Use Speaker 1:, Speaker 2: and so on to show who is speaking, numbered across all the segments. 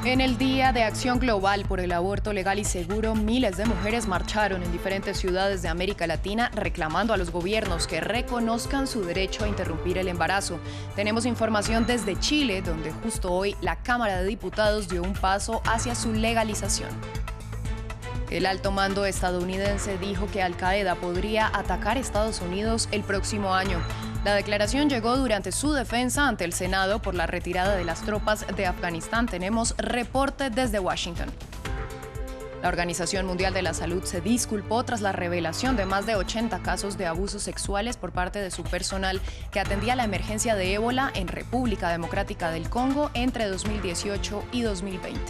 Speaker 1: En el Día de Acción Global por el Aborto Legal y Seguro, miles de mujeres marcharon en diferentes ciudades de América Latina reclamando a los gobiernos que reconozcan su derecho a interrumpir el embarazo. Tenemos información desde Chile, donde justo hoy la Cámara de Diputados dio un paso hacia su legalización. El alto mando estadounidense dijo que Al-Qaeda podría atacar Estados Unidos el próximo año. La declaración llegó durante su defensa ante el Senado por la retirada de las tropas de Afganistán. Tenemos reporte desde Washington. La Organización Mundial de la Salud se disculpó tras la revelación de más de 80 casos de abusos sexuales por parte de su personal que atendía la emergencia de ébola en República Democrática del Congo entre 2018 y 2020.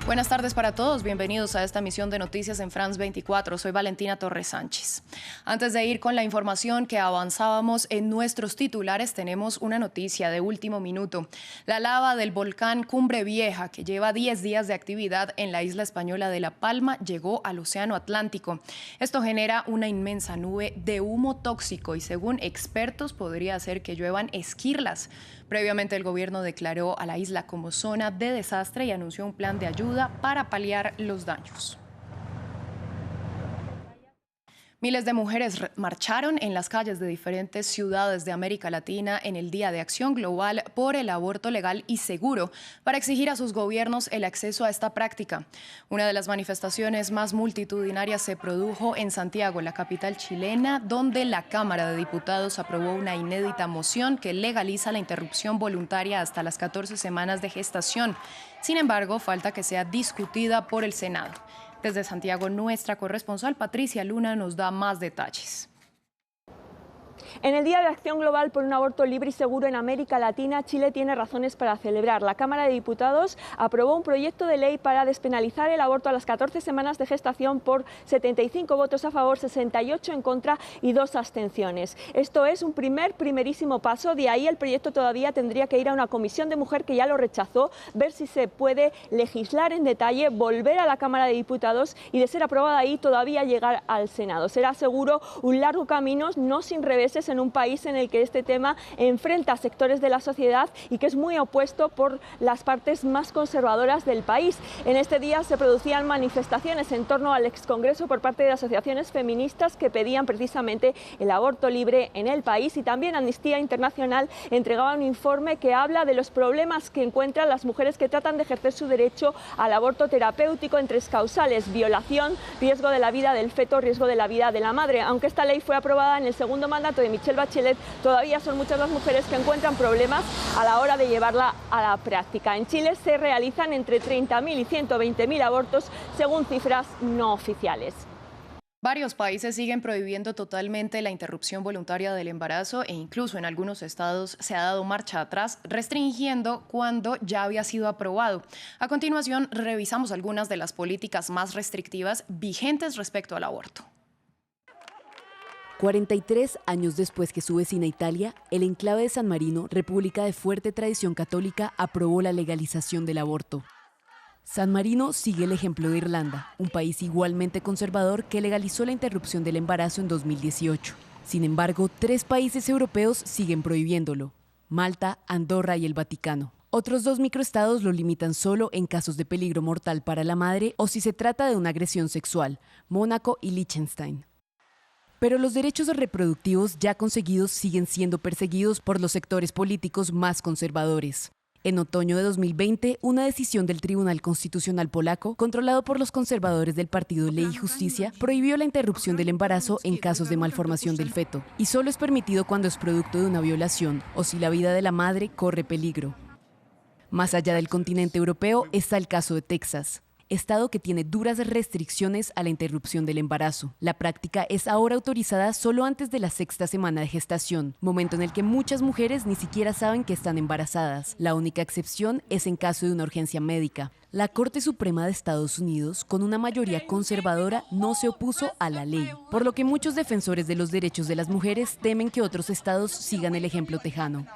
Speaker 1: Buenas tardes para todos, bienvenidos a esta emisión de Noticias en France 24. Soy Valentina Torres Sánchez. Antes de ir con la información que avanzábamos en nuestros titulares, tenemos una noticia de último minuto. La lava del volcán Cumbre Vieja, que lleva 10 días de actividad en la isla española de La Palma, llegó al Océano Atlántico. Esto genera una inmensa nube de humo tóxico y, según expertos, podría hacer que lluevan esquirlas. Previamente, el gobierno declaró a la isla como zona de desastre y anunció un plan de ayuda para paliar los daños. Miles de mujeres marcharon en las calles de diferentes ciudades de América Latina en el Día de Acción Global por el Aborto Legal y Seguro para exigir a sus gobiernos el acceso a esta práctica. Una de las manifestaciones más multitudinarias se produjo en Santiago, la capital chilena, donde la Cámara de Diputados aprobó una inédita moción que legaliza la interrupción voluntaria hasta las 14 semanas de gestación. Sin embargo, falta que sea discutida por el Senado. Desde Santiago, nuestra corresponsal Patricia Luna nos da más detalles.
Speaker 2: En el Día de Acción Global por un aborto libre y seguro en América Latina, Chile tiene razones para celebrar. La Cámara de Diputados aprobó un proyecto de ley para despenalizar el aborto a las 14 semanas de gestación por 75 votos a favor, 68 en contra y 2 abstenciones. Esto es un primerísimo paso. De ahí el proyecto todavía tendría que ir a una comisión de mujer que ya lo rechazó, ver si se puede legislar en detalle, volver a la Cámara de Diputados y, de ser aprobada ahí, todavía llegar al Senado. Será seguro un largo camino, no sin reveses, en un país en el que este tema enfrenta a sectores de la sociedad y que es muy opuesto por las partes más conservadoras del país. En este día se producían manifestaciones en torno al excongreso por parte de asociaciones feministas que pedían precisamente el aborto libre en el país, y también Amnistía Internacional entregaba un informe que habla de los problemas que encuentran las mujeres que tratan de ejercer su derecho al aborto terapéutico en 3 causales: violación, riesgo de la vida del feto, riesgo de la vida de la madre. Aunque esta ley fue aprobada en el segundo mandato de Michelle Bachelet, todavía son muchas las mujeres que encuentran problemas a la hora de llevarla a la práctica. En Chile se realizan entre 30.000 y 120.000 abortos, según cifras no oficiales.
Speaker 1: Varios países siguen prohibiendo totalmente la interrupción voluntaria del embarazo e incluso en algunos estados se ha dado marcha atrás, restringiendo cuando ya había sido aprobado. A continuación, revisamos algunas de las políticas más restrictivas vigentes respecto al aborto.
Speaker 3: 43 años después que su vecina Italia, el enclave de San Marino, república de fuerte tradición católica, aprobó la legalización del aborto. San Marino sigue el ejemplo de Irlanda, un país igualmente conservador que legalizó la interrupción del embarazo en 2018. Sin embargo, 3 países europeos siguen prohibiéndolo: Malta, Andorra y el Vaticano. Otros 2 microestados lo limitan solo en casos de peligro mortal para la madre o si se trata de una agresión sexual: Mónaco y Liechtenstein. Pero los derechos reproductivos ya conseguidos siguen siendo perseguidos por los sectores políticos más conservadores. En otoño de 2020, una decisión del Tribunal Constitucional polaco, controlado por los conservadores del partido Ley y Justicia, prohibió la interrupción del embarazo en casos de malformación del feto, y solo es permitido cuando es producto de una violación o si la vida de la madre corre peligro. Más allá del continente europeo está el caso de Texas, estado que tiene duras restricciones a la interrupción del embarazo. La práctica es ahora autorizada solo antes de la 6ª semana de gestación, momento en el que muchas mujeres ni siquiera saben que están embarazadas. La única excepción es en caso de una urgencia médica. La Corte Suprema de Estados Unidos, con una mayoría conservadora, no se opuso a la ley, por lo que muchos defensores de los derechos de las mujeres temen que otros estados sigan el ejemplo tejano.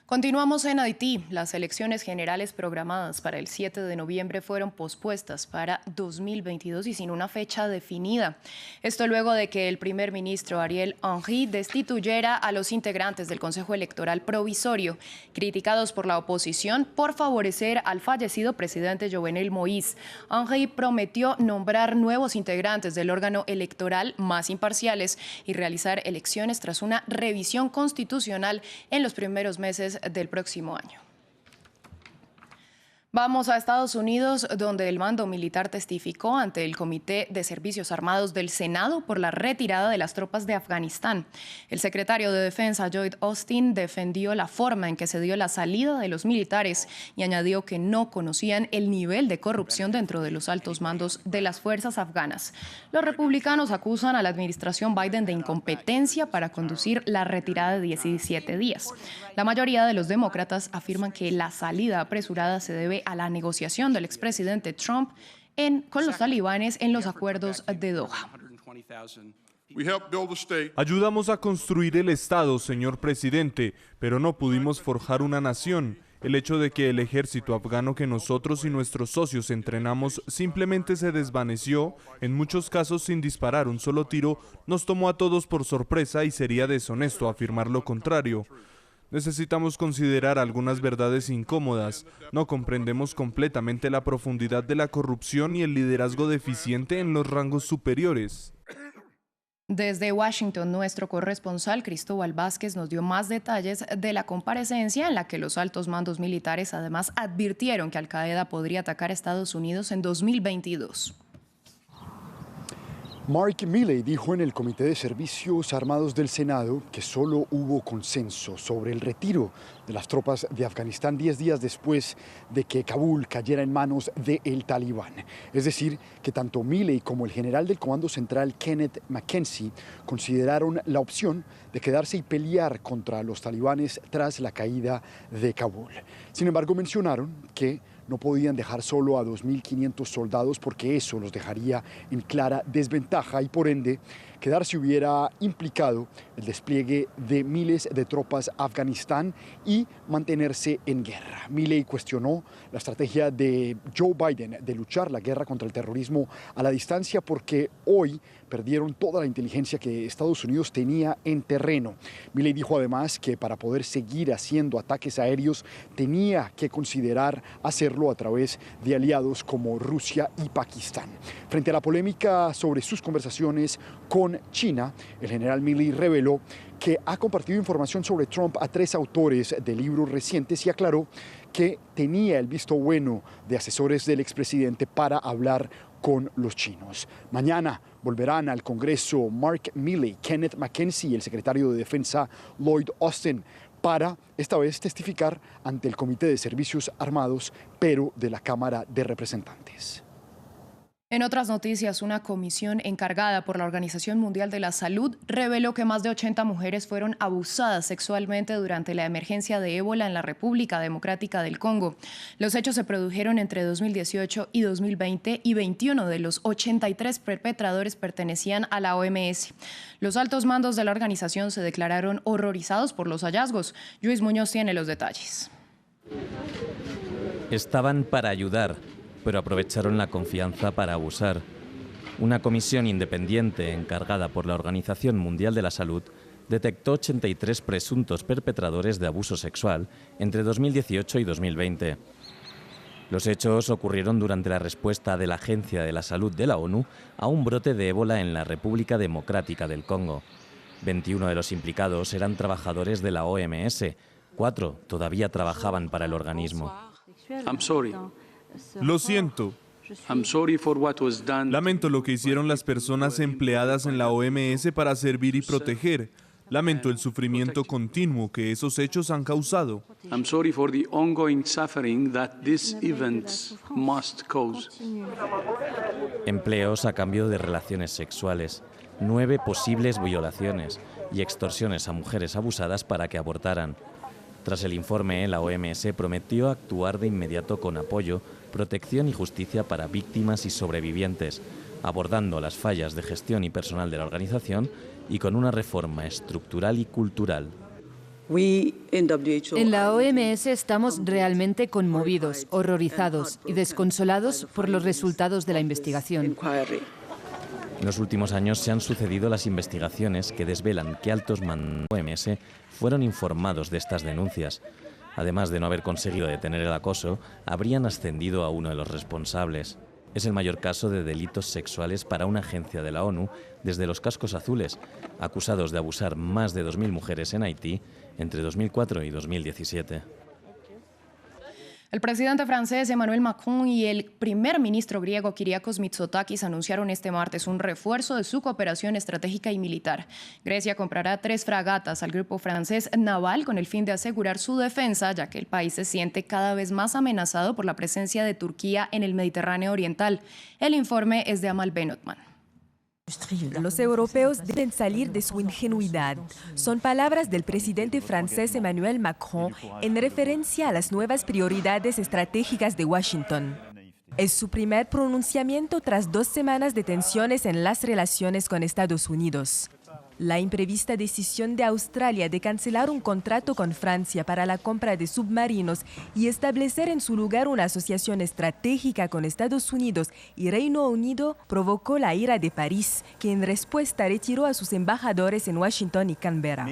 Speaker 1: Continuamos en Haití. Las elecciones generales programadas para el 7 de noviembre fueron pospuestas para 2022 y sin una fecha definida. Esto luego de que el primer ministro Ariel Henry destituyera a los integrantes del Consejo Electoral Provisorio, criticados por la oposición por favorecer al fallecido presidente Jovenel Moïse. Henry prometió nombrar nuevos integrantes del órgano electoral más imparciales y realizar elecciones tras una revisión constitucional en los primeros meses del próximo año. Vamos a Estados Unidos, donde el mando militar testificó ante el Comité de Servicios Armados del Senado por la retirada de las tropas de Afganistán. El secretario de Defensa, Lloyd Austin, defendió la forma en que se dio la salida de los militares y añadió que no conocían el nivel de corrupción dentro de los altos mandos de las fuerzas afganas. Los republicanos acusan a la administración Biden de incompetencia para conducir la retirada de 17 días. La mayoría de los demócratas afirman que la salida apresurada se debe a la negociación del expresidente Trump con los talibanes en los acuerdos de Doha.
Speaker 4: Ayudamos a construir el Estado, señor presidente, pero no pudimos forjar una nación. El hecho de que el ejército afgano que nosotros y nuestros socios entrenamos simplemente se desvaneció, en muchos casos sin disparar un solo tiro, nos tomó a todos por sorpresa y sería deshonesto afirmar lo contrario. Necesitamos considerar algunas verdades incómodas. No comprendemos completamente la profundidad de la corrupción y el liderazgo deficiente en los rangos superiores.
Speaker 1: Desde Washington, nuestro corresponsal Cristóbal Vázquez nos dio más detalles de la comparecencia en la que los altos mandos militares además advirtieron que Al-Qaeda podría atacar a Estados Unidos en 2022.
Speaker 5: Mark Milley dijo en el Comité de Servicios Armados del Senado que solo hubo consenso sobre el retiro de las tropas de Afganistán 10 días después de que Kabul cayera en manos del Talibán. Es decir, que tanto Milley como el general del Comando Central Kenneth McKenzie consideraron la opción de quedarse y pelear contra los talibanes tras la caída de Kabul. Sin embargo, mencionaron que no podían dejar solo a 2.500 soldados porque eso los dejaría en clara desventaja y por ende quedarse hubiera implicado el despliegue de miles de tropas a Afganistán y mantenerse en guerra. Milley cuestionó la estrategia de Joe Biden de luchar la guerra contra el terrorismo a la distancia porque hoy perdieron toda la inteligencia que Estados Unidos tenía en terreno. Milley dijo además que para poder seguir haciendo ataques aéreos tenía que considerar hacerlo a través de aliados como Rusia y Pakistán. Frente a la polémica sobre sus conversaciones con China, el general Milley reveló que ha compartido información sobre Trump a 3 autores de libros recientes y aclaró que tenía el visto bueno de asesores del expresidente para hablar con los chinos. Mañana volverán al Congreso Mark Milley, Kenneth McKenzie y el secretario de Defensa Lloyd Austin para esta vez testificar ante el Comité de Servicios Armados, pero de la Cámara de Representantes.
Speaker 1: En otras noticias, una comisión encargada por la Organización Mundial de la Salud reveló que más de 80 mujeres fueron abusadas sexualmente durante la emergencia de ébola en la República Democrática del Congo. Los hechos se produjeron entre 2018 y 2020 y 21 de los 83 perpetradores pertenecían a la OMS. Los altos mandos de la organización se declararon horrorizados por los hallazgos. Luis Muñoz tiene los detalles.
Speaker 6: Estaban para ayudar, pero aprovecharon la confianza para abusar. Una comisión independiente encargada por la Organización Mundial de la Salud detectó 83 presuntos perpetradores de abuso sexual entre 2018 y 2020. Los hechos ocurrieron durante la respuesta de la Agencia de la Salud de la ONU a un brote de ébola en la República Democrática del Congo. 21 de los implicados eran trabajadores de la OMS, 4 todavía trabajaban para el organismo.
Speaker 4: Lo siento. Lamento lo que hicieron las personas empleadas en la OMS para servir y proteger. Lamento el sufrimiento continuo que esos hechos han causado.
Speaker 6: Empleos a cambio de relaciones sexuales, 9 posibles violaciones y extorsiones a mujeres abusadas para que abortaran. Tras el informe, la OMS prometió actuar de inmediato con apoyo, protección y justicia para víctimas y sobrevivientes, abordando las fallas de gestión y personal de la organización y con una reforma estructural y cultural.
Speaker 7: En la OMS estamos realmente conmovidos, horrorizados y desconsolados por los resultados de la investigación.
Speaker 6: En los últimos años se han sucedido las investigaciones que desvelan que altos mandos de la OMS fueron informados de estas denuncias. Además de no haber conseguido detener el acoso, habrían ascendido a uno de los responsables. Es el mayor caso de delitos sexuales para una agencia de la ONU desde los cascos azules, acusados de abusar más de 2.000 mujeres en Haití entre 2004 y 2017.
Speaker 1: El presidente francés Emmanuel Macron y el primer ministro griego Kyriakos Mitsotakis anunciaron este martes un refuerzo de su cooperación estratégica y militar. Grecia comprará 3 fragatas al grupo francés naval con el fin de asegurar su defensa, ya que el país se siente cada vez más amenazado por la presencia de Turquía en el Mediterráneo oriental. El informe es de Amal Benotman.
Speaker 8: Los europeos deben salir de su ingenuidad. Son palabras del presidente francés Emmanuel Macron en referencia a las nuevas prioridades estratégicas de Washington. Es su primer pronunciamiento tras 2 semanas de tensiones en las relaciones con Estados Unidos. La imprevista decisión de Australia de cancelar un contrato con Francia para la compra de submarinos y establecer en su lugar una asociación estratégica con Estados Unidos y Reino Unido provocó la ira de París, que en respuesta retiró a sus embajadores en Washington y Canberra.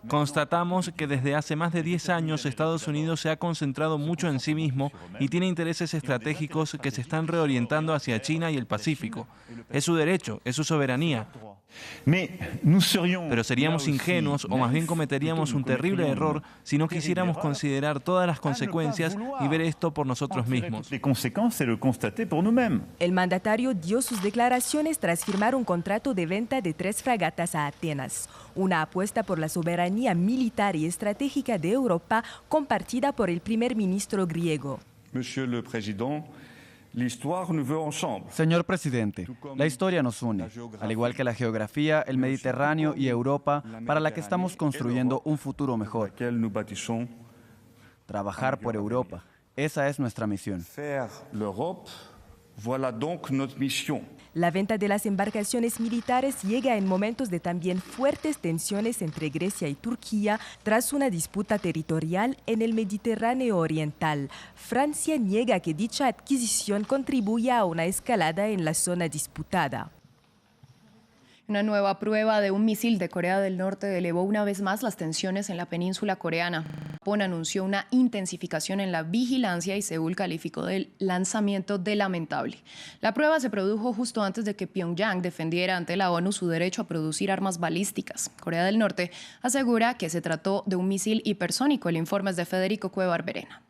Speaker 9: Constatamos que desde hace más de 10 años Estados Unidos se ha concentrado mucho en sí mismo y tiene intereses estratégicos que se están reorientando hacia China y el Pacífico. Es su derecho, es su soberanía. Pero seríamos ingenuos o más bien cometeríamos un terrible error si no quisiéramos considerar todas las consecuencias y ver esto por nosotros mismos.
Speaker 8: El mandatario dio sus declaraciones tras firmar un contrato de venta de 3 fragatas a Atenas, una apuesta por la soberanía militar y estratégica de Europa compartida por el primer ministro griego.
Speaker 10: Señor presidente, la historia nos une, al igual que la geografía, el Mediterráneo y Europa, para la que estamos construyendo un futuro mejor. Trabajar por Europa, esa es nuestra misión.
Speaker 8: La venta de las embarcaciones militares llega en momentos de también fuertes tensiones entre Grecia y Turquía tras una disputa territorial en el Mediterráneo oriental. Francia niega que dicha adquisición contribuya a una escalada en la zona disputada.
Speaker 1: Una nueva prueba de un misil de Corea del Norte elevó una vez más las tensiones en la península coreana. Japón anunció una intensificación en la vigilancia y Seúl calificó del lanzamiento de lamentable. La prueba se produjo justo antes de que Pyongyang defendiera ante la ONU su derecho a producir armas balísticas. Corea del Norte asegura que se trató de un misil hipersónico. El informe es de Federico Cueva Barberena.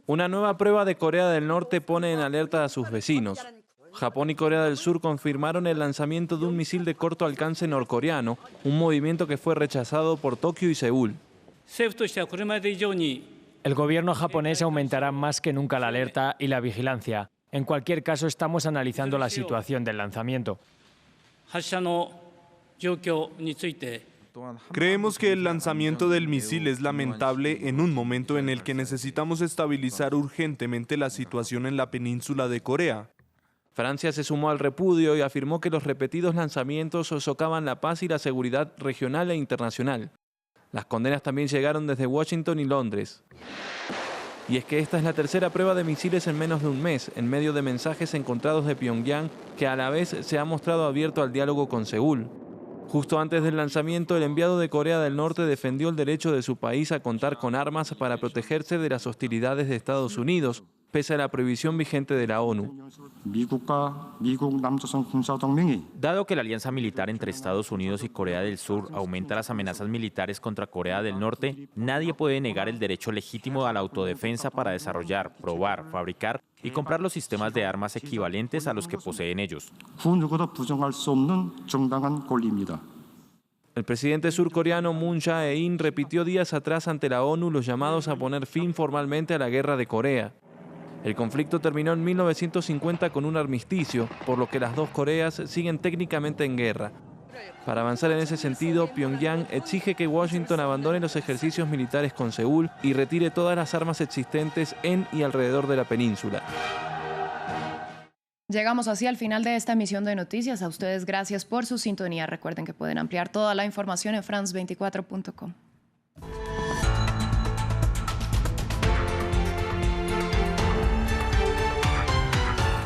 Speaker 9: Una nueva prueba de Corea del Norte pone en alerta a sus vecinos. Japón y Corea del Sur confirmaron el lanzamiento de un misil de corto alcance norcoreano, un movimiento que fue rechazado por Tokio y Seúl.
Speaker 11: El gobierno japonés aumentará más que nunca la alerta y la vigilancia. En cualquier caso, estamos analizando la situación del lanzamiento.
Speaker 4: Creemos que el lanzamiento del misil es lamentable en un momento en el que necesitamos estabilizar urgentemente la situación en la península de Corea.
Speaker 9: Francia se sumó al repudio y afirmó que los repetidos lanzamientos socavan la paz y la seguridad regional e internacional. Las condenas también llegaron desde Washington y Londres. Y es que esta es la tercera prueba de misiles en menos de un mes, en medio de mensajes encontrados de Pyongyang, que a la vez se ha mostrado abierto al diálogo con Seúl. Justo antes del lanzamiento, el enviado de Corea del Norte defendió el derecho de su país a contar con armas para protegerse de las hostilidades de Estados Unidos, pese a la prohibición vigente de la ONU.
Speaker 12: Dado que la alianza militar entre Estados Unidos y Corea del Sur aumenta las amenazas militares contra Corea del Norte, nadie puede negar el derecho legítimo a la autodefensa para desarrollar, probar, fabricar y comprar los sistemas de armas equivalentes a los que poseen ellos.
Speaker 9: El presidente surcoreano Moon Jae-in repitió días atrás ante la ONU los llamados a poner fin formalmente a la guerra de Corea. El conflicto terminó en 1950 con un armisticio, por lo que las dos Coreas siguen técnicamente en guerra. Para avanzar en ese sentido, Pyongyang exige que Washington abandone los ejercicios militares con Seúl y retire todas las armas existentes en y alrededor de la península.
Speaker 1: Llegamos así al final de esta emisión de noticias. A ustedes gracias por su sintonía. Recuerden que pueden ampliar toda la información en france24.com.